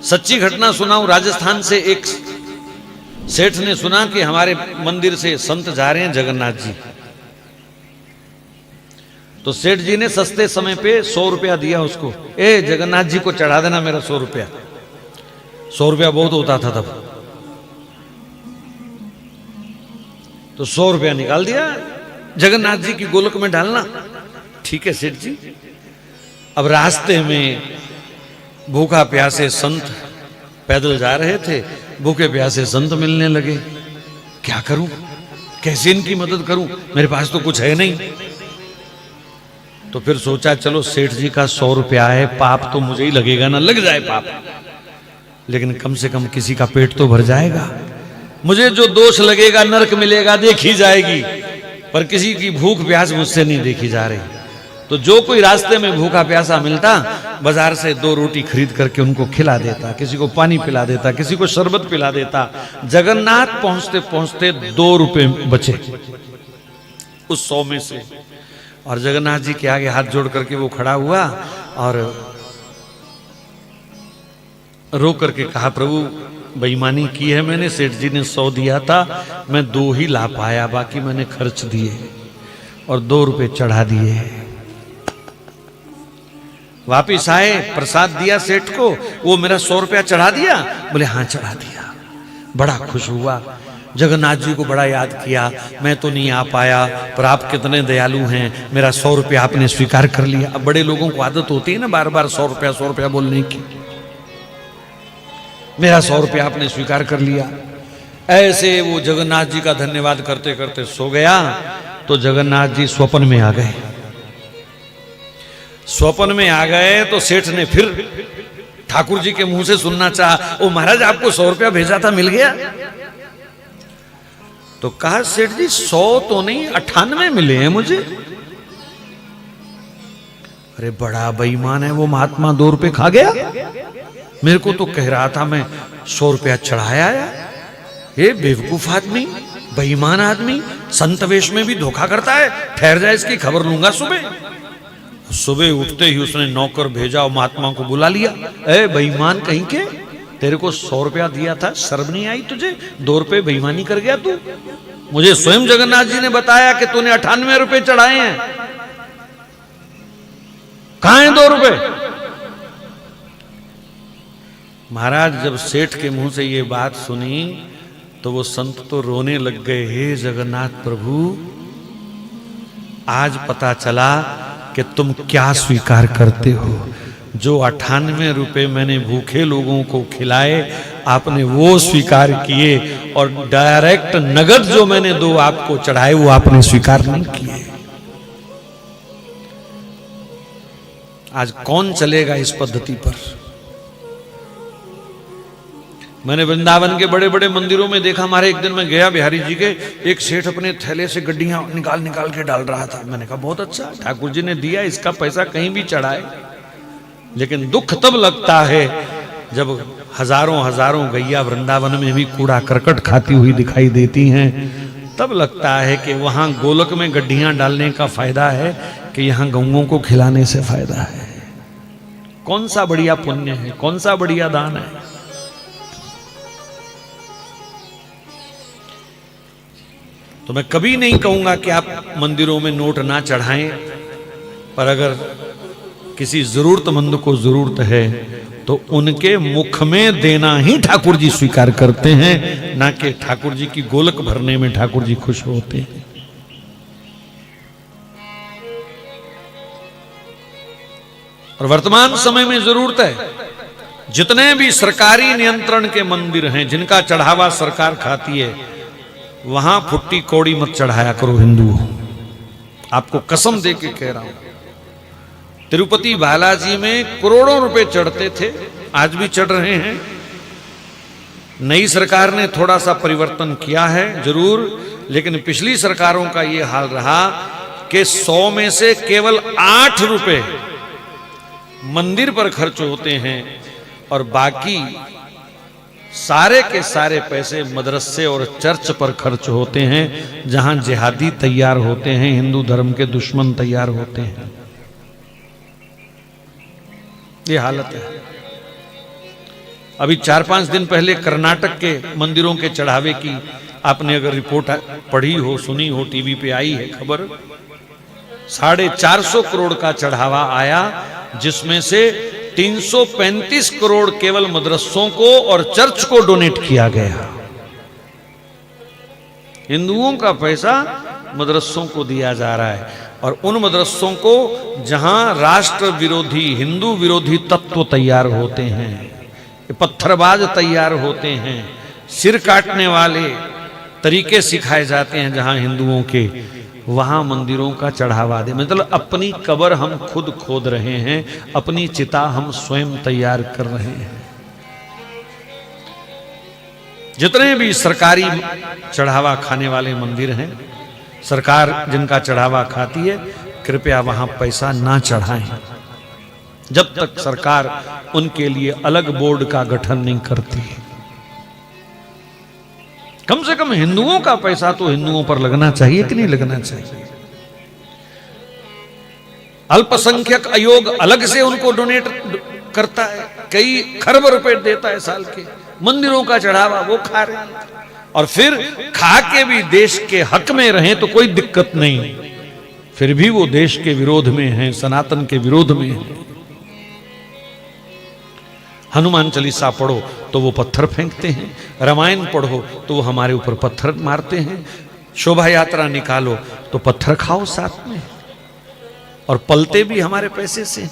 सच्ची घटना सुनाऊं। राजस्थान से एक सेठ ने सुना कि हमारे मंदिर से संत जा रहे हैं जगन्नाथ जी। तो सेठ जी ने सस्ते समय पे 100 रुपया दिया उसको, ए जगन्नाथ जी को चढ़ा देना मेरा 100 रुपया। 100 रुपया बहुत होता था तब। तो 100 रुपया निकाल दिया, जगन्नाथ जी की गोलक में डालना। ठीक है सेठ जी। अब रास्ते में भूखा प्यासे संत पैदल जा रहे थे, भूखे प्यासे संत मिलने लगे। क्या करूं, कैसे इनकी मदद करूं, मेरे पास तो कुछ है नहीं। तो फिर सोचा चलो सेठ जी का 100 रुपया है, पाप तो मुझे ही लगेगा ना, लग जाए पाप, लेकिन कम से कम किसी का पेट तो भर जाएगा। मुझे जो दोष लगेगा, नरक मिलेगा, देखी जाएगी, पर किसी की भूख प्यास मुझसे नहीं देखी जा रही। तो जो कोई रास्ते में भूखा प्यासा मिलता, बाजार से 2 रोटी खरीद करके उनको खिला देता, किसी को पानी पिला देता, किसी को शरबत पिला देता। जगन्नाथ पहुंचते पहुंचते 2 रुपए बचे उस 100 में से। और जगन्नाथ जी के आगे हाथ जोड़ करके वो खड़ा हुआ और रो करके कहा, प्रभु बेईमानी की है मैंने, सेठ जी ने 100 दिया था, मैं 2 ही ला पाया, बाकी मैंने खर्च दिए और 2 रुपए चढ़ा दिए। वापिस आए, प्रसाद दिया सेठ को, वो मेरा 100 रुपया चढ़ा दिया? बोले हाँ चढ़ा दिया। बड़ा खुश हुआ, जगन्नाथ जी को बड़ा याद किया, मैं तो नहीं आ पाया, पर आप कितने दयालु हैं, मेरा 100 रुपया आपने स्वीकार कर लिया। अब बड़े लोगों को आदत होती है ना बार बार 100 रुपया बोलने की। मेरा 100 रुपया आपने स्वीकार कर लिया। ऐसे वो जगन्नाथ जी का धन्यवाद करते करते सो गया। तो जगन्नाथ जी स्वप्न में आ गए। स्वप्न में आ गए तो सेठ ने फिर ठाकुर जी के मुंह से सुनना चाहा, ओ महाराज आपको 100 रुपया भेजा था, मिल गया? तो कहा सेठ जी 100 तो नहीं, 98 मिले हैं मुझे। अरे बड़ा बेईमान है वो महात्मा, 2 रुपए खा गया। मेरे को तो कह रहा था मैं 100 रुपया चढ़ाया है। ये बेवकूफ आदमी, बेईमान आदमी, संत वेश में भी धोखा करता है। ठहर जाए, इसकी खबर लूंगा सुबह। सुबह उठते ही उसने नौकर भेजा और महात्मा को बुला लिया। ए बेईमान कहीं के, तेरे को 100 रुपया दिया था, शर्म नहीं आई तुझे? 2 रुपए बेईमानी कर गया तू। मुझे स्वयं जगन्नाथ जी ने बताया कि तूने 98 रुपए चढ़ाए हैं, कहां हैं 2 रुपए? महाराज जब सेठ के मुंह से ये बात सुनी तो वो संत तो रोने लग गए। हे जगन्नाथ प्रभु, आज पता चला कि तुम क्या स्वीकार करते हो। जो 98 रुपए मैंने भूखे लोगों को खिलाए, आपने वो स्वीकार किए, और डायरेक्ट नगद जो मैंने 2 आपको चढ़ाए वो आपने स्वीकार नहीं किए। आज कौन चलेगा इस पद्धति पर? मैंने वृंदावन के बड़े बड़े मंदिरों में देखा। हमारे एक दिन मैं गया बिहारी जी के, एक सेठ अपने थैले से गड्डियां निकाल निकाल के डाल रहा था। मैंने कहा बहुत अच्छा, ठाकुर जी ने दिया, इसका पैसा कहीं भी चढ़ाए। लेकिन दुख तब लगता है जब हजारों हजारों गैया वृंदावन में भी कूड़ा करकट खाती हुई दिखाई देती हैं। तब लगता है कि वहां गोलक में गड्डियां डालने का फायदा है कि यहां गौओं को खिलाने से फायदा है। कौन सा बढ़िया पुण्य है, कौन सा बढ़िया दान है? तो मैं कभी नहीं कहूंगा कि आप मंदिरों में नोट ना चढ़ाएं, पर अगर किसी जरूरतमंद को जरूरत है तो उनके मुख में देना ही ठाकुर जी स्वीकार करते हैं, ना कि ठाकुर जी की गोलक भरने में ठाकुर जी खुश होते हैं। और वर्तमान समय में जरूरत है, जितने भी सरकारी नियंत्रण के मंदिर हैं जिनका चढ़ावा सरकार खाती है, वहां फुट्टी कौड़ी मत चढ़ाया करो हिंदुओं। आपको कसम दे के कह रहा हूं। तिरुपति बालाजी में करोड़ों रुपए चढ़ते थे, आज भी चढ़ रहे हैं। नई सरकार ने थोड़ा सा परिवर्तन किया है जरूर, लेकिन पिछली सरकारों का यह हाल रहा कि 100 में से केवल 8 रुपए मंदिर पर खर्च होते हैं और बाकी सारे के सारे पैसे मदरसे और चर्च पर खर्च होते हैं, जहां जिहादी तैयार होते हैं, हिंदू धर्म के दुश्मन तैयार होते हैं। ये हालत है। अभी 4-5 दिन पहले कर्नाटक के मंदिरों के चढ़ावे की आपने अगर रिपोर्ट पढ़ी हो, सुनी हो, टीवी पे आई है खबर, 450 करोड़ का चढ़ावा आया, जिसमें से 335 करोड़ केवल मदरसों को और चर्च को डोनेट किया गया। हिंदुओं का पैसा मदरसों को दिया जा रहा है, और उन मदरसों को जहां राष्ट्र विरोधी, हिंदू विरोधी तत्व तैयार होते हैं, पत्थरबाज तैयार होते हैं, सिर काटने वाले तरीके सिखाए जाते हैं जहां हिंदुओं के, वहां मंदिरों का चढ़ावा दे। मतलब अपनी कब्र हम खुद खोद रहे हैं, अपनी चिता हम स्वयं तैयार कर रहे हैं। जितने भी सरकारी चढ़ावा खाने वाले मंदिर हैं, सरकार जिनका चढ़ावा खाती है, कृपया वहां पैसा ना चढ़ाएं जब तक सरकार उनके लिए अलग बोर्ड का गठन नहीं करती। कम से कम हिंदुओं का पैसा तो हिंदुओं पर लगना चाहिए कि नहीं लगना चाहिए। अल्पसंख्यक आयोग अलग से उनको डोनेट करता है, कई खरब रुपए देता है साल के, मंदिरों का चढ़ावा वो खा रहे हैं, और फिर खा के भी देश के हक में रहें तो कोई दिक्कत नहीं, फिर भी वो देश के विरोध में हैं, सनातन के विरोध में हैं। हनुमान चालीसा पढ़ो तो वो पत्थर फेंकते हैं, रामायण पढ़ो तो वो हमारे ऊपर पत्थर मारते हैं, शोभा यात्रा निकालो तो पत्थर खाओ साथ में, और पलते भी हमारे पैसे से।